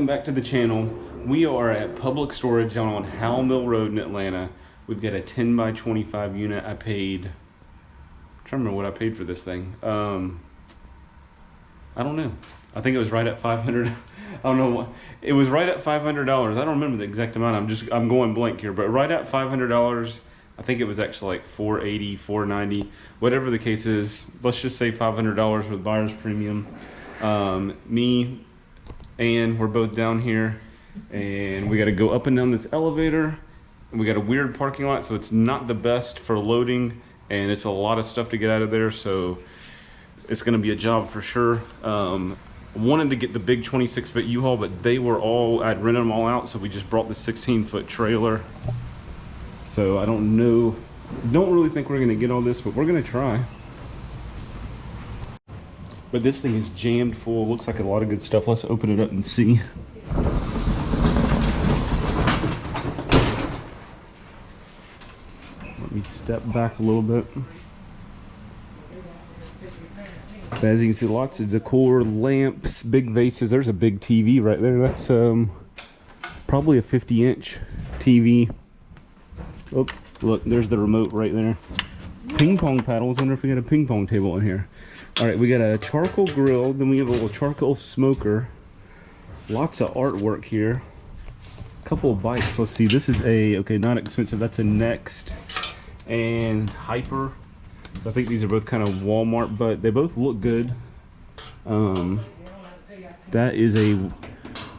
welcome back to the channel. We are at Public Storage down on Howell Mill Road in Atlanta. We've got a 10 by 25 unit. I'm trying to remember what I paid for this thing. I don't know. I think it was right at 500. I don't know what. It was right at $500. I don't remember the exact amount. I'm going blank here, but right at $500. I think it was actually like $480, $490, whatever the case is. Let's just say $500 with buyer's premium. Me and we're both down here, and we got to go up and down this elevator. And we got a weird parking lot, so it's not the best for loading, and it's a lot of stuff to get out of there. So it's going to be a job for sure. Wanted to get the big 26-foot U-Haul, but I'd rented them all out, so we just brought the 16-foot trailer. So I don't know, don't really think we're going to get all this, but we're going to try. But this thing is jammed full. Looks like a lot of good stuff. Let's open it up and see. Let me step back a little bit. But as you can see, lots of decor, lamps, big vases. There's a big TV right there. That's probably a 50-inch TV. Oh, look, there's the remote right there. Ping pong paddles. I wonder if we got a ping pong table in here. All right, we got a charcoal grill, then we have a little charcoal smoker. Lots of artwork here. A couple of bikes. Let's see, this is okay, not expensive. That's a Next and Hyper. So I think these are both kind of Walmart, but they both look good. That is a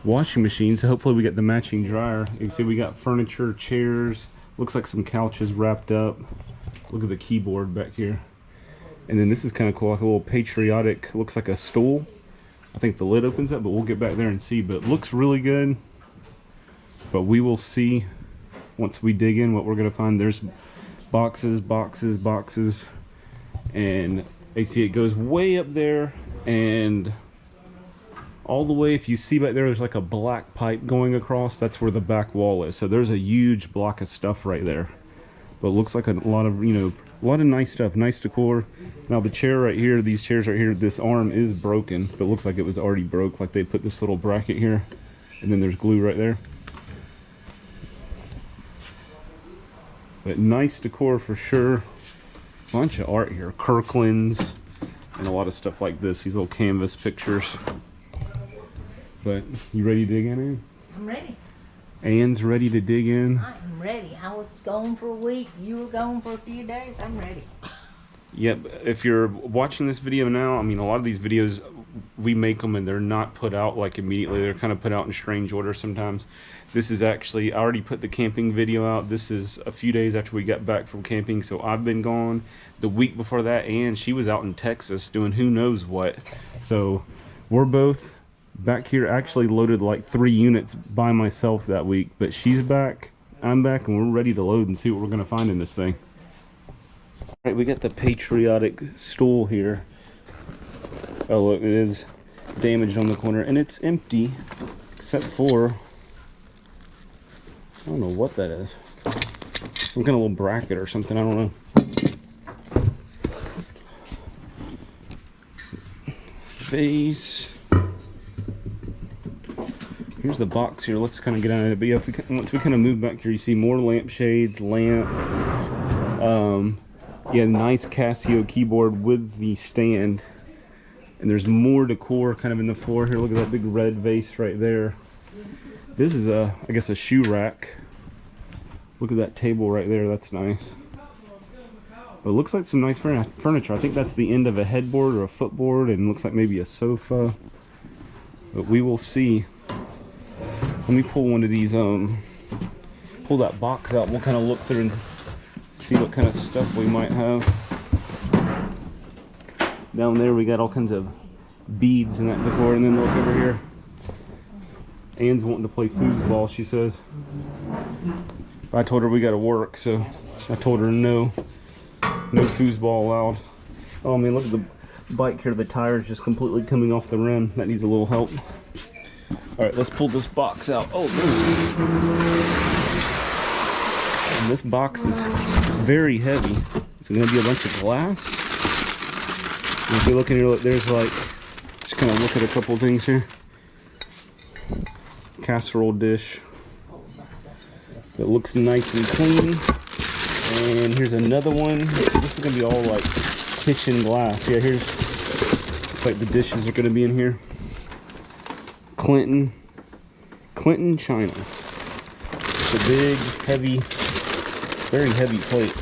washing machine, so hopefully we get the matching dryer. You can see we got furniture, chairs. Looks like some couches wrapped up. Look at the keyboard back here. And then this is kind of cool, like a little patriotic, looks like a stool. I think the lid opens up, but we'll get back there and see. But it looks really good. But we will see once we dig in what we're gonna find. There's boxes, boxes, boxes. And you see it goes way up there and all the way, if you see back there, there's like a black pipe going across. That's where the back wall is. So there's a huge block of stuff right there. But it looks like a lot of, a lot of nice stuff, nice decor. Now the chair right here, these chairs right here, this arm is broken, but it looks like it was already broke. Like they put this little bracket here, and then there's glue right there. But nice decor for sure. Bunch of art here, Kirkland's, and a lot of stuff like this. These little canvas pictures. But you ready to dig in? I'm ready. Anne's ready to dig in. I'm ready. I was gone for a week. You were gone for a few days. I'm ready. Yep. If you're watching this video now, I mean, a lot of these videos, we make them and they're not put out like immediately. They're kind of put out in strange order sometimes. This is actually, I already put the camping video out. This is a few days after we got back from camping, so I've been gone. The week before that, and she was out in Texas doing who knows what. So we're both back here. Actually loaded like 3 units by myself that week, but she's back, I'm back, and we're ready to load and see what we're gonna find in this thing. All right, we got the patriotic stool here. Oh look, it is damaged on the corner and it's empty except for, I don't know what that is. Some kind of little bracket or something, I don't know. Vase. Here's the box here. Let's kind of get out of it. But yeah, once we kind of move back here, you see more lampshades, yeah, nice Casio keyboard with the stand. And there's more decor kind of in the floor here. Look at that big red vase right there. This is I guess a shoe rack. Look at that table right there. That's nice. But it looks like some nice furniture. I think that's the end of a headboard or a footboard, and looks like maybe a sofa. But we will see. Let me pull one of these, pull that box out. We'll kind of look through and see what kind of stuff we might have. Down there we got all kinds of beads and that decor, and then look over here. Anne's wanting to play foosball, she says. I told her we got to work, so I told her no foosball allowed. Oh, I mean, look at the bike here. The tire's just completely coming off the rim. That needs a little help. All right, let's pull this box out. Oh, and this box is very heavy. Is it going to be a bunch of glass? And if you look in here, look, there's like, just kind of look at a couple of things here. casserole dish that looks nice and clean. And here's another one. This is gonna be all like kitchen glass. Yeah, here's like the dishes are gonna be in here. Clinton china. It's a big, heavy, very heavy plate.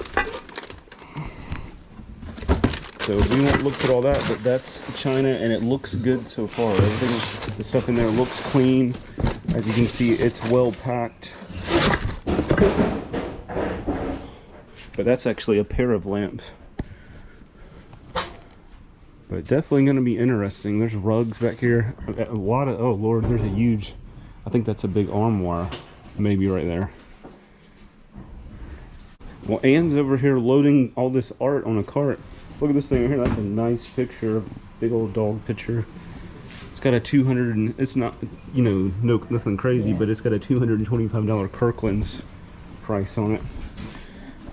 So we won't look at all that, but that's china, and it looks good so far. Everything, the stuff in there looks clean. As you can see, it's well packed. But that's actually a pair of lamps. But definitely going to be interesting. There's rugs back here. A lot of, oh Lord, there's a huge, I think that's a big armoire. Maybe right there. Well, Anne's over here loading all this art on a cart. Look at this thing right here. That's a nice picture. Big old dog picture. It's got a 200 and it's not, you know, nothing crazy, but it's got a $225 Kirkland's price on it.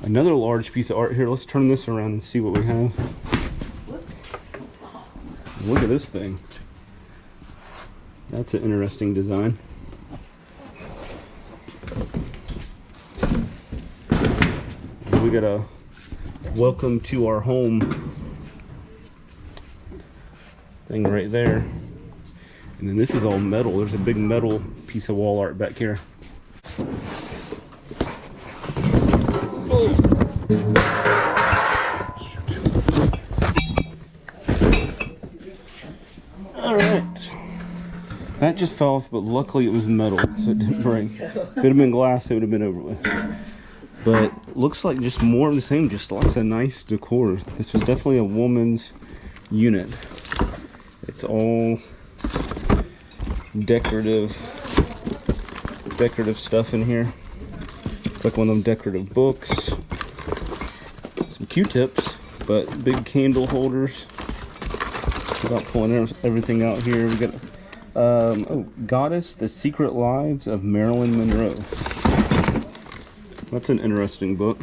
Another large piece of art here. Let's turn this around and see what we have. Look at this thing. That's an interesting design. We got a welcome to our home thing right there. And then this is all metal. There's a big metal piece of wall art back here. Alright. That just fell off, but luckily it was metal, so it didn't break. If it had been glass, it would have been over with. But looks like just more of the same, just lots of nice decor. This was definitely a woman's unit. It's all decorative stuff in here. It's like one of them decorative books. Some Q-tips, but big candle holders. Without pulling everything out here, we got oh, Goddess, The Secret Lives of Marilyn Monroe. That's an interesting book.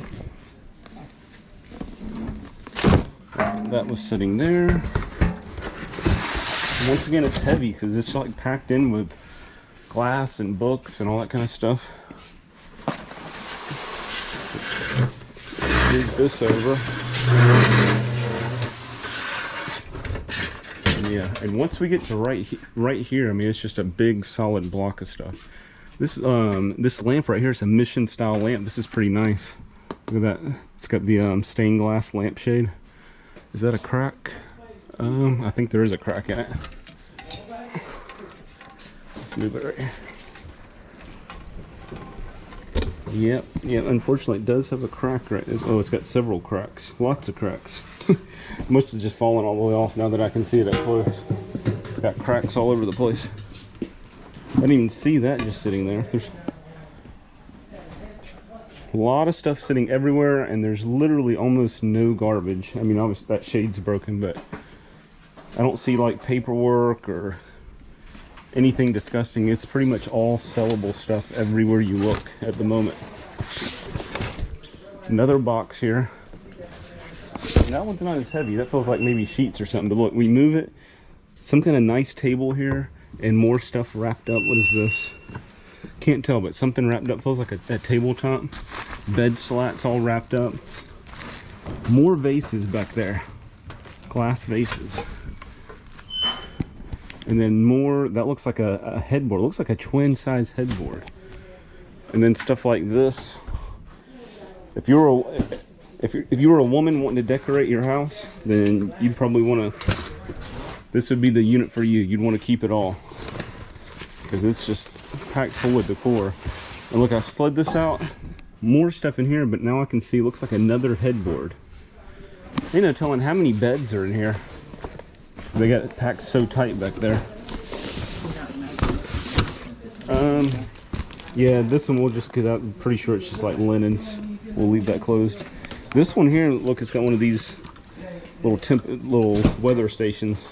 That was sitting there. Once again, it's heavy because it's like packed in with glass and books and all that kind of stuff. Let's move this over. And yeah, and once we get to right here, I mean, it's just a big solid block of stuff. This lamp right here is a mission style lamp. This is pretty nice. Look at that. It's got the stained glass lampshade. Is that a crack? I think there is a crack in it. Let's move it right here. Yep, unfortunately it does have a crack right. Oh, it's got several cracks. Lots of cracks. Must have just fallen all the way off now that I can see it up close. It's got cracks all over the place. I didn't even see that just sitting there. There's a lot of stuff sitting everywhere, and there's literally almost no garbage. I mean, obviously that shade's broken, but I don't see like paperwork or anything disgusting. It's pretty much all sellable stuff everywhere you look at the moment. Another box here. And that one's not as heavy. That feels like maybe sheets or something. But look, we move it. Some kind of nice table here. And more stuff wrapped up. What is this? Can't tell, but something wrapped up. Feels like a tabletop. Bed slats all wrapped up. More vases back there. Glass vases. And then more, that looks like a headboard. It looks like a twin size headboard. And then stuff like this. If you were a woman wanting to decorate your house, then you'd probably want to, this would be the unit for you. You'd want to keep it all. Because it's just packed full of decor. And look, I slid this out. More stuff in here, but now I can see, looks like another headboard. Ain't no telling how many beds are in here. So they got it packed so tight back there. Yeah, this one we'll just, because I'm pretty sure it's just like linens. We'll leave that closed. This one here, look, it's got one of these little weather stations.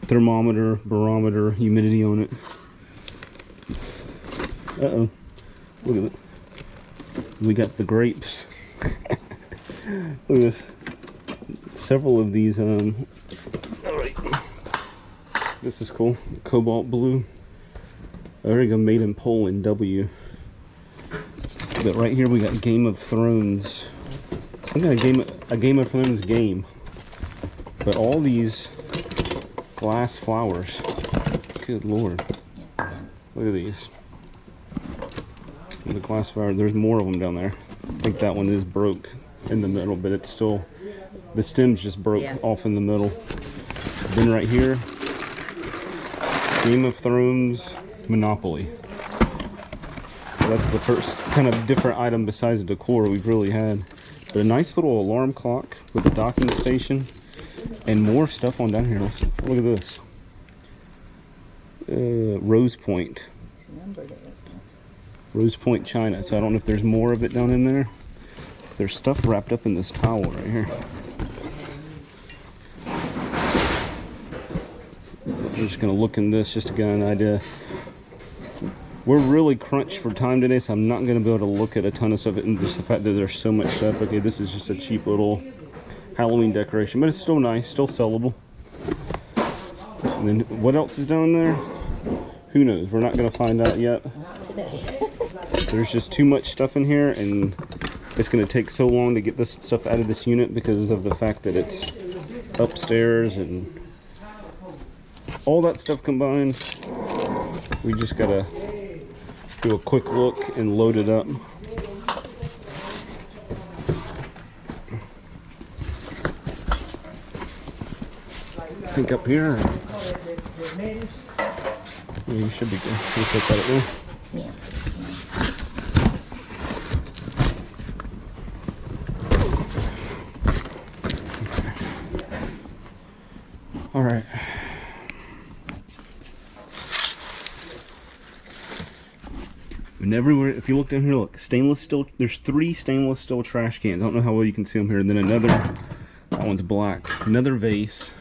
Thermometer, barometer, humidity on it. Uh-oh. Look at it. We got the grapes. Look at this. Several of these, alright. This is cool. Cobalt blue. There you go, made in Poland, W. But right here we got Game of Thrones. I got a Game of Thrones game. But all these glass flowers. Good Lord. Look at these. The glass flower, there's more of them down there. I think that one is broke in the middle, but it's still, the stem's just broke off in the middle. Then right here, Game of Thrones Monopoly. That's the first kind of different item besides decor we've really had. But a nice little alarm clock with a docking station and more stuff on down here. Let's look at this. Rose Point. Rose Point, China. So I don't know if there's more of it down in there. There's stuff wrapped up in this towel right here. We're just gonna look in this just to get an idea. We're really crunched for time today, so I'm not gonna be able to look at a ton of stuff, and just the fact that there's so much stuff. Okay, this is just a cheap little Halloween decoration, but it's still nice, still sellable. And then what else is down there? Who knows? We're not gonna find out yet. Not today. There's just too much stuff in here, and it's going to take so long to get this stuff out of this unit because of the fact that it's upstairs and all that stuff combined. We just got to do a quick look and load it up. I think up here, yeah, you should be good. We'll set that up there. Yeah. All right. And everywhere, if you look down here, look, stainless steel. There's 3 stainless steel trash cans. I don't know how well you can see them here. And then another, that one's black. Another vase.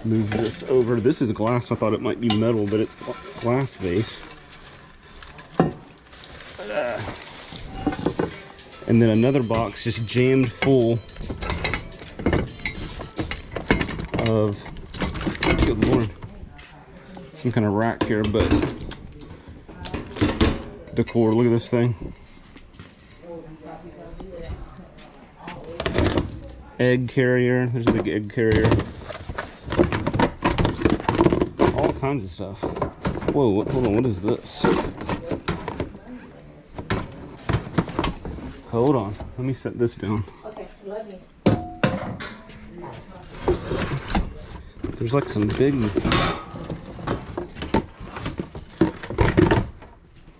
Move this over. This is glass. I thought it might be metal, but it's glass vase. And then another box just jammed full of, good Lord, some kind of rack here, but decor. Look at this thing. Egg carrier. There's a big egg carrier. All kinds of stuff. Whoa, hold on, what is this? Hold on, let me set this down. Okay, love you. There's like some big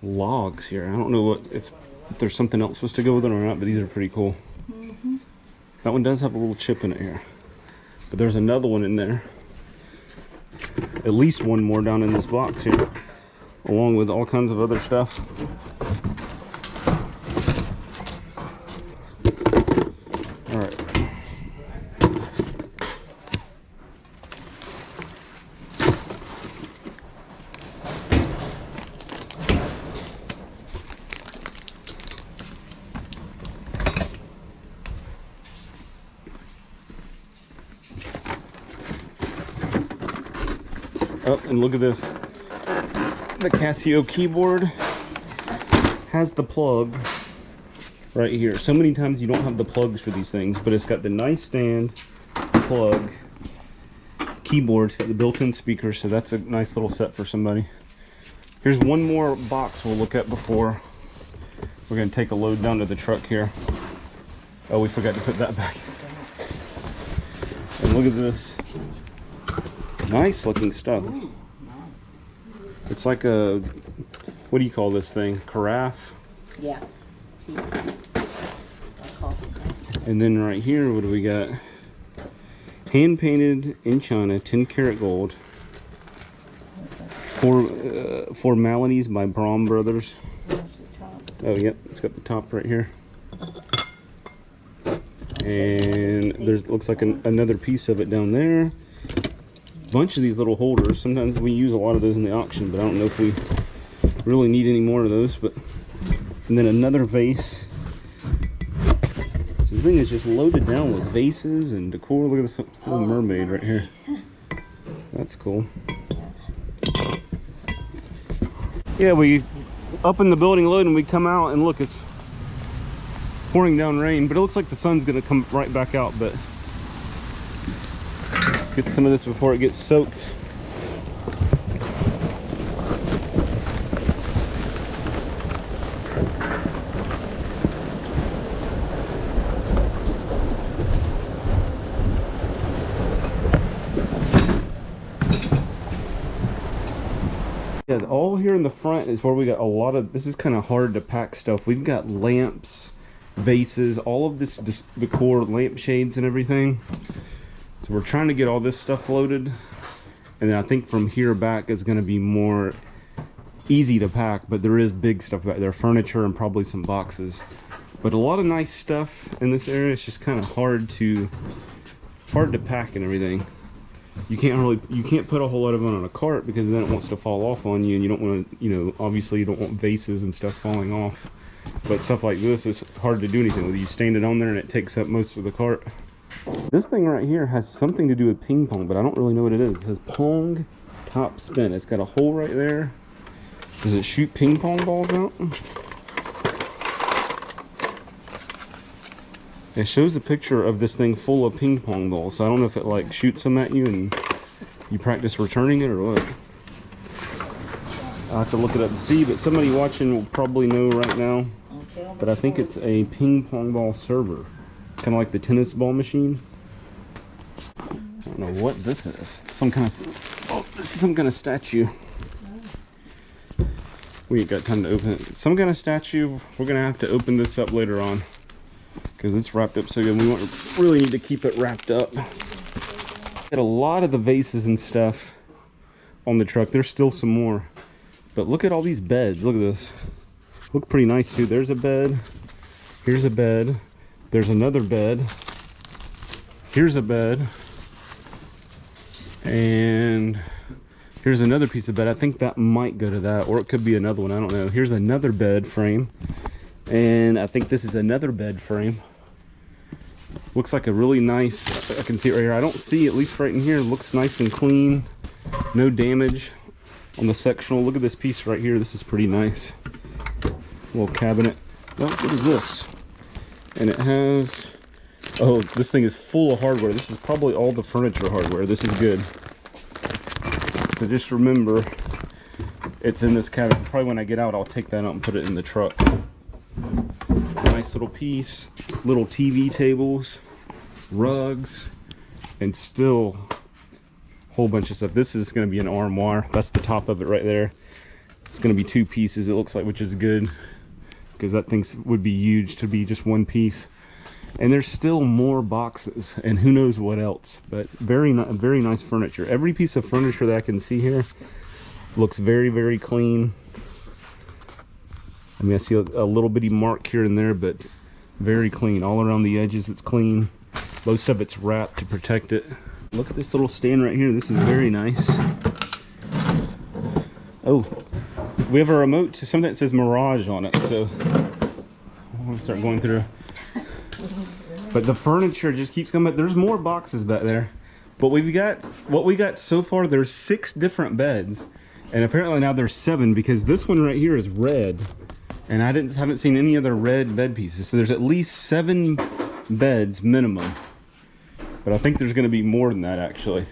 logs here. I don't know what if there's something else supposed to go with it or not, but these are pretty cool. That one does have a little chip in it here. But there's another one in there. At least one more down in this box here, along with all kinds of other stuff. All right. Oh, and look at this. The Casio keyboard has the plug right here. So many times you don't have the plugs for these things, but it's got the nice stand, plug, keyboard, it's got the built-in speaker, so that's a nice little set for somebody. Here's one more box we'll look at before we're going to take a load down to the truck here. Oh, we forgot to put that back. And look at this. Nice looking stuff. Ooh, nice. It's like a, what do you call this thing? Carafe? Yeah. Tea. And then right here, what do we got? Hand painted in China, 10 karat gold. Formalities by Braun Brothers. Oh, yep, it's got the top right here. And there's looks like another piece of it down there. Bunch of these little holders. Sometimes we use a lot of those in the auction, but I don't know if we really need any more of those. But and then another vase. So the thing is just loaded down with vases and decor. Look at this little mermaid right here. That's cool. Yeah, we up in the building load and we come out and look, it's pouring down rain, but it looks like the sun's gonna come right back out. But let's get some of this before it gets soaked. Yeah, all here in the front is where we got a lot of, this is kind of hard to pack stuff. We've got lamps, vases, all of this decor, lampshades and everything. So we're trying to get all this stuff loaded. And then I think from here back is going to be more easy to pack, but there is big stuff back there, furniture and probably some boxes. But a lot of nice stuff in this area. It's just kind of hard to pack and everything. You can't put a whole lot of it on a cart because then it wants to fall off on you, and you don't want to, you know, obviously you don't want vases and stuff falling off. But stuff like this is hard to do anything with. You stand it on there and it takes up most of the cart. This thing right here has something to do with ping pong, but I don't really know what it is. It says Pong Top Spin. It's got a hole right there. Does it shoot ping pong balls out? It shows a picture of this thing full of ping pong balls, so I don't know if it like shoots them at you and you practice returning it or what. I'll have to look it up and see, but somebody watching will probably know right now. But I think it's a ping pong ball server, kind of like the tennis ball machine. I don't know what this is. Some kind of, oh, this is some kind of statue. We ain't got time to open it. Some kind of statue. We're gonna have to open this up later on, because it's wrapped up so good. We really need to keep it wrapped up. Got a lot of the vases and stuff on the truck. There's still some more. But look at all these beds. Look at this. Look pretty nice too. There's a bed. Here's a bed. There's another bed. Here's a bed. And here's another piece of bed. I think that might go to that, or it could be another one. I don't know. Here's another bed frame. And I think this is another bed frame. Looks like a really nice, I can see it right here. I don't see, at least right in here, looks nice and clean. No damage on the sectional. Look at this piece right here. This is pretty nice. Little cabinet. Oh, what is this? And it has, oh, this thing is full of hardware. This is probably all the furniture hardware. This is good. So just remember, it's in this cabinet. Probably when I get out, I'll take that out and put it in the truck. Nice little piece, little TV tables, rugs, and still a whole bunch of stuff. This is going to be an armoire. That's the top of it right there. It's going to be two pieces, it looks like, which is good, because that thing would be huge to be just one piece. And there's still more boxes and who knows what else, but very nice furniture. Every piece of furniture that I can see here looks very, very clean. I mean, I see a little bitty mark here and there, but very clean. All around the edges, it's clean. Most of it's wrapped to protect it. Look at this little stand right here. This is very nice. Oh, we have a remote to something that says Mirage on it, so I'm gonna start going through. But the furniture just keeps coming. There's more boxes back there, but what we got so far, there's 6 different beds, and apparently now there's 7, because this one right here is red. And I haven't seen any other red bed pieces. So there's at least 7 beds minimum. But I think there's going to be more than that, actually.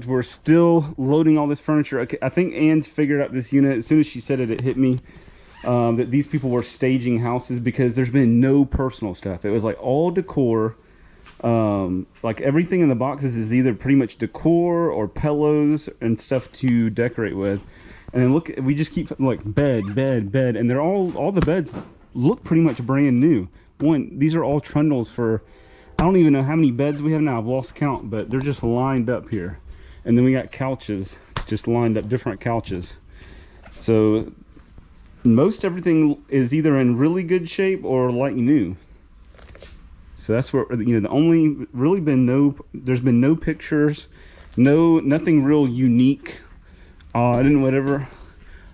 We're still loading all this furniture. Okay, I think Ann's figured out this unit. As soon as she said it, it hit me. That these people were staging houses, because there's been no personal stuff. It was like all decor. Like everything in the boxes is either pretty much decor or pillows and stuff to decorate with. And then look, we just keep like bed, and they're all the beds look pretty much brand new. These are all trundles for, I don't even know how many beds we have now. I've lost count, but they're just lined up here. And then we got couches just lined up, different couches. So most everything is either in really good shape or like new. So that's where, you know, there's been no pictures, nothing real unique. Odd and whatever.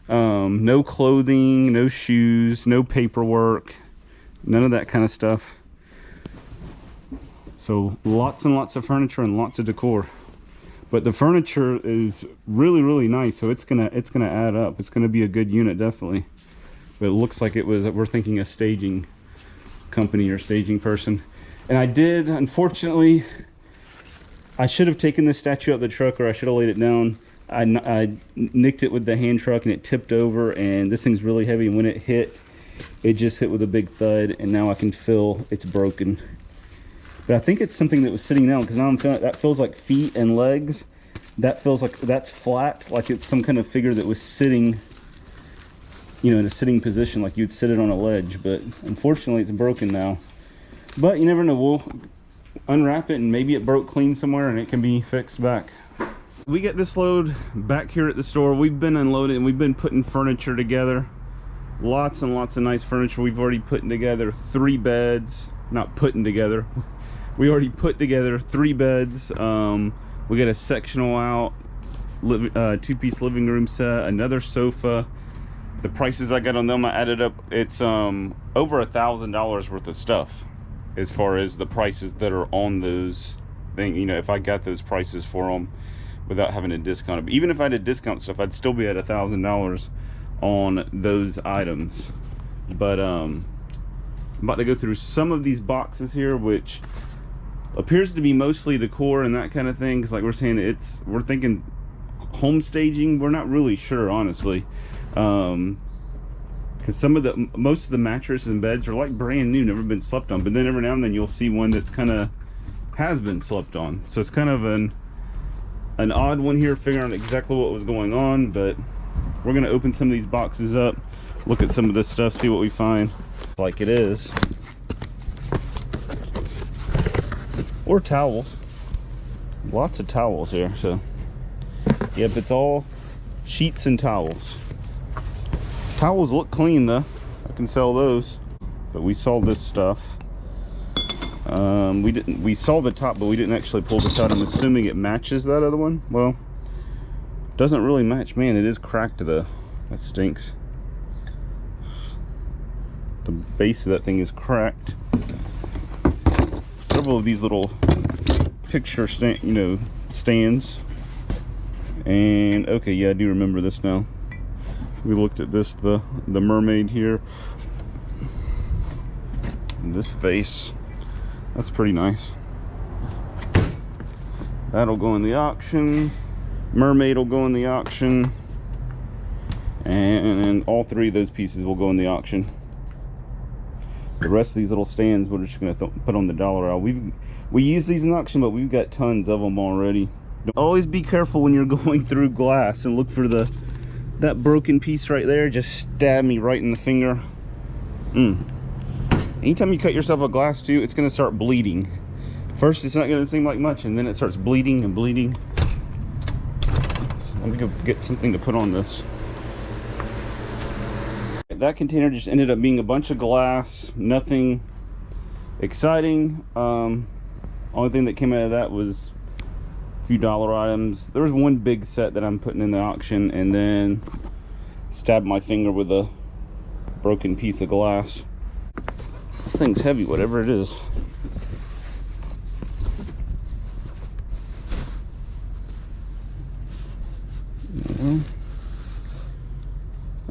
No clothing, no shoes, no paperwork, none of that kind of stuff. So lots and lots of furniture and lots of decor. But the furniture is really, really nice, so it's gonna add up. It's gonna be a good unit, definitely. But it looks like we're thinking a staging company or staging person. And I did, unfortunately, I should have taken this statue out the truck, or I should have laid it down. I nicked it with the hand truck and it tipped over, and this thing's really heavy, and when it hit, it just hit with a big thud, and now I can feel it's broken. But I think it's something that was sitting down, because now I'm feeling that feels like feet and legs. That feels like that's flat, like it's some kind of figure that was sitting, you know, in a sitting position, like you'd sit it on a ledge. But unfortunately, it's broken now. But you never know. We'll unwrap it, and maybe it broke clean somewhere, and it can be fixed back. We get this load back here at the store. We've been unloading, and we've been putting furniture together. Lots and lots of nice furniture. We've already put together 3 beds. Not putting together. We already put together 3 beds. We got a sectional out, 2-piece living room set, another sofa. The prices I got on them, I added up, it's over $1,000 worth of stuff as far as the prices that are on those things. You know, if I got those prices for them without having to discount it. But even if I had to discount stuff, I'd still be at $1,000 on those items. But I'm about to go through some of these boxes here, which appears to be mostly decor and that kind of thing, because like we're saying, we're thinking home staging. We're not really sure, honestly, because most of the mattresses and beds are like brand new, never been slept on. But then every now and then you'll see one that's kind of has been slept on, so it's kind of an odd one here, figuring out exactly what was going on. But we're gonna open some of these boxes up, look at some of this stuff, see what we find. Like it is, or towels. Lots of towels here. So yep, it's all sheets and towels. Towels look clean though, I can sell those. But we saw this stuff. We saw the top, but we didn't actually pull this out. I'm assuming it matches that other one. Well, doesn't really match. Man, it is cracked though. That stinks. The base of that thing is cracked. Several of these little picture stands. And okay, yeah, I do remember this now. We looked at this, the mermaid here. And this vase, that's pretty nice. That'll go in the auction. Mermaid will go in the auction. And all 3 of those pieces will go in the auction. The rest of these little stands we're just going to put on the dollar aisle. We use these in auction, but we've got tons of them already. Always be careful when you're going through glass, and look for that broken piece right there. Just stabbed me right in the finger. Anytime you cut yourself a glass too, it's going to start bleeding. First it's not going to seem like much, and then it starts bleeding and bleeding. So let me go get something to put on this. That container just ended up being a bunch of glass, nothing exciting. Only thing that came out of that was a few dollar items. There was one big set that I'm putting in the auction, and then stabbed my finger with a broken piece of glass. This thing's heavy, whatever it is.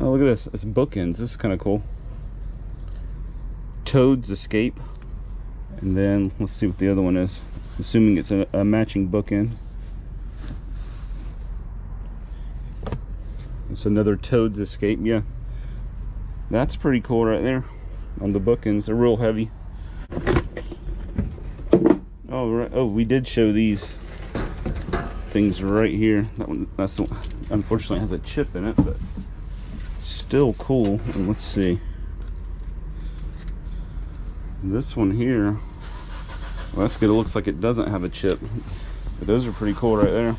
Oh, look at this. It's bookends. This is kind of cool. Toad's Escape. And then let's see what the other one is. Assuming it's a matching bookend. It's another Toad's Escape. Yeah, that's pretty cool right there on the bookends. They're real heavy. Oh, right. Oh, we did show these things right here. That one, that's the one, unfortunately has a chip in it, but still cool. And let's see, this one here, well, that's good. It looks like it doesn't have a chip, but those are pretty cool right there.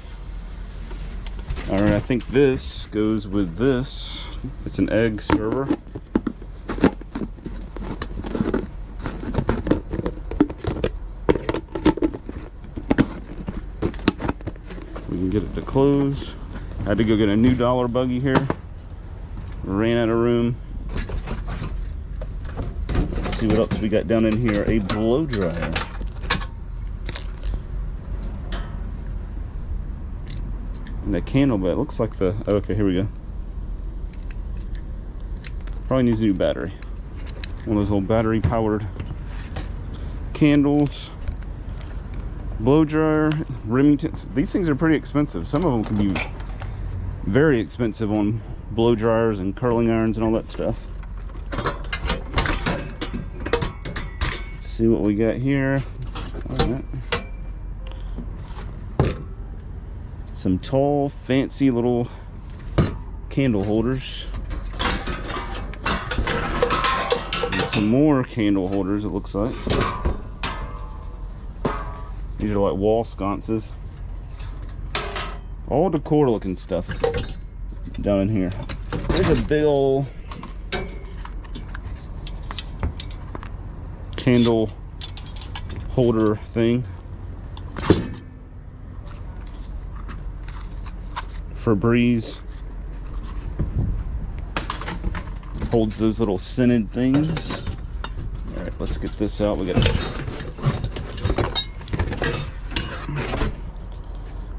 All right, I think this goes with this. It's an egg server. If we can get it to close. I had to go get a new dollar buggy here. Ran out of room. Let's see what else we got down in here. A blow dryer. And a candle bed. Looks like the, oh, okay, here we go. Probably needs a new battery. One of those old battery powered candles. Blow dryer, Remington. These things are pretty expensive. Some of them can be very expensive on blow dryers and curling irons and all that stuff. Let's see what we got here. All right. Some tall, fancy little candle holders. And some more candle holders, it looks like. These are like wall sconces. All decor looking stuff down in here. There's a big old candle holder thing. Febreze holds those little scented things. All right, let's get this out. We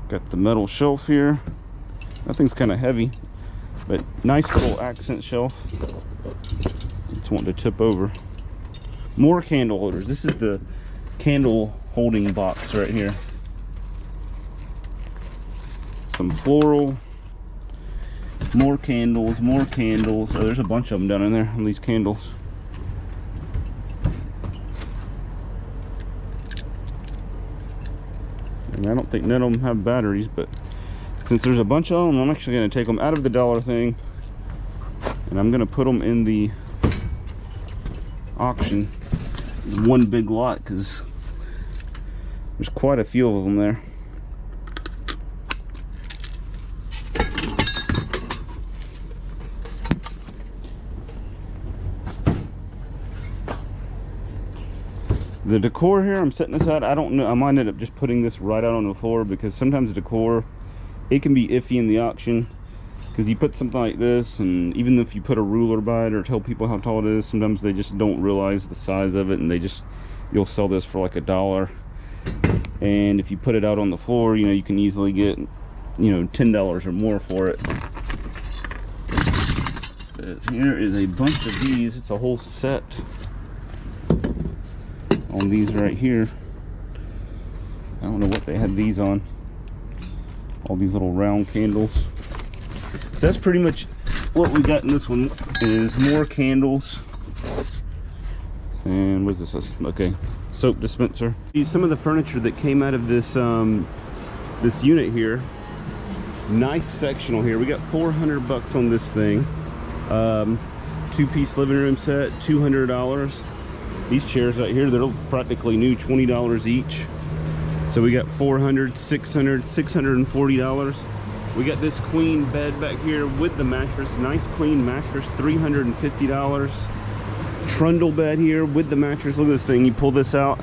got the metal shelf here. That thing's kind of heavy, but nice little accent shelf. It's wanting to tip over. More candle holders. This is the candle holding box right here. Some floral. More candles, more candles. Oh, there's a bunch of them down in there on these candles. And I don't think none of them have batteries, but since there's a bunch of them, I'm actually going to take them out of the dollar thing and I'm going to put them in the auction. One big lot, because there's quite a few of them there. The decor here, I'm setting this out. I don't know, I might end up just putting this right out on the floor, because sometimes decor, it can be iffy in the auction, because you put something like this, and even if you put a ruler by it or tell people how tall it is, sometimes they just don't realize the size of it, and you'll sell this for like $1. And if you put it out on the floor, you know, you can easily get, you know, $10 or more for it. But here is a bunch of these. It's a whole set on these right here. I don't know what they had these on. All these little round candles. So that's pretty much what we got in this one, is more candles. And what's this? Okay, soap dispenser. Some of the furniture that came out of this this unit here. Nice sectional here. We got $400 on this thing. Two-piece living room set, $200. These chairs right here, they're practically new, $20 each. So we got $400, $600, $640. We got this queen bed back here with the mattress. Nice clean mattress, $350. Trundle bed here with the mattress. Look at this thing. You pull this out,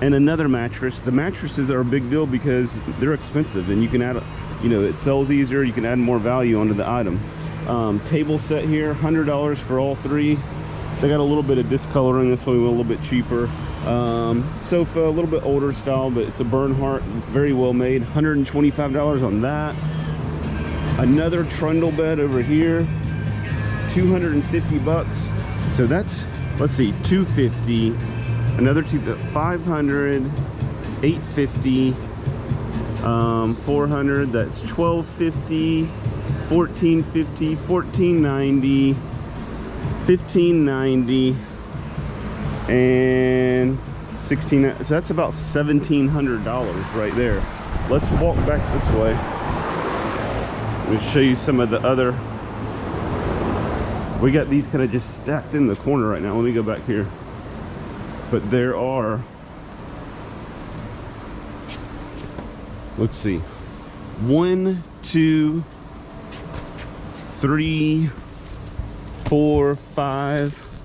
and another mattress. The mattresses are a big deal because they're expensive, and you can add, you know, it sells easier. You can add more value onto the item. Table set here, $100 for all three. They got a little bit of discoloring. This one we went a little bit cheaper. Sofa, a little bit older style, but it's a Bernhardt, very well made. $125 on that. Another trundle bed over here, $250. So that's, let's see, $250. Another 500, $850, $400. That's $1250, $1450, $1490. $1590 and $16. So that's about $1,700 right there. Let's walk back this way. Let me show you some of the other. We got these kind of just stacked in the corner right now. Let me go back here. But there are, let's see, 1, 2, 3, 4, 5,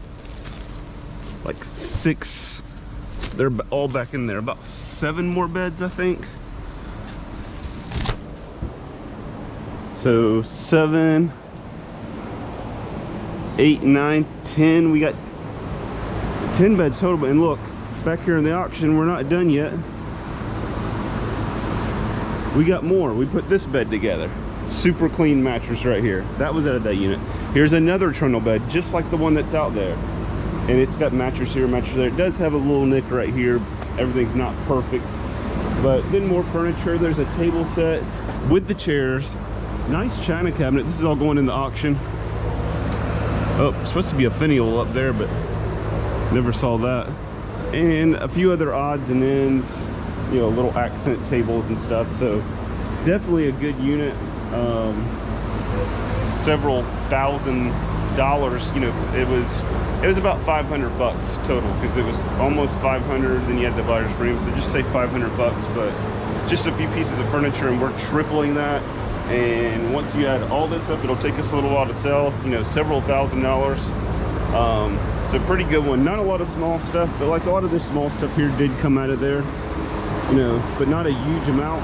like 6. They're all back in there. About 7 more beds, I think. So 7, 8, 9, 10. We got 10 beds total. And look, back here in the auction, we're not done yet. We got more. We put this bed together. Super clean mattress right here. That was out of that unit. Here's another trundle bed, just like the one that's out there. And it's got mattress here, mattress there. It does have a little nick right here. Everything's not perfect. But then more furniture. There's a table set with the chairs. Nice china cabinet. This is all going in the auction. Oh, supposed to be a finial up there, but never saw that. And a few other odds and ends, you know, little accent tables and stuff. So definitely a good unit. Several $1,000s, you know, it was about 500 bucks total, because it was almost 500, then you had the buyer's premium, so just say 500 bucks. But just a few pieces of furniture, and we're tripling that. And once you add all this up, it'll take us a little while to sell, you know, several $1,000s. It's a pretty good one. Not a lot of small stuff, but like a lot of this small stuff here did come out of there, you know, but not a huge amount.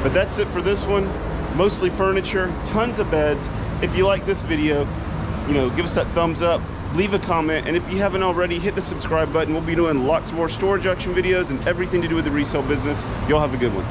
But that's it for this one. Mostly furniture, tons of beds. If you like this video, you know, give us that thumbs up, leave a comment, and if you haven't already, hit the subscribe button. We'll be doing lots more storage auction videos and everything to do with the resale business. Y'all have a good one.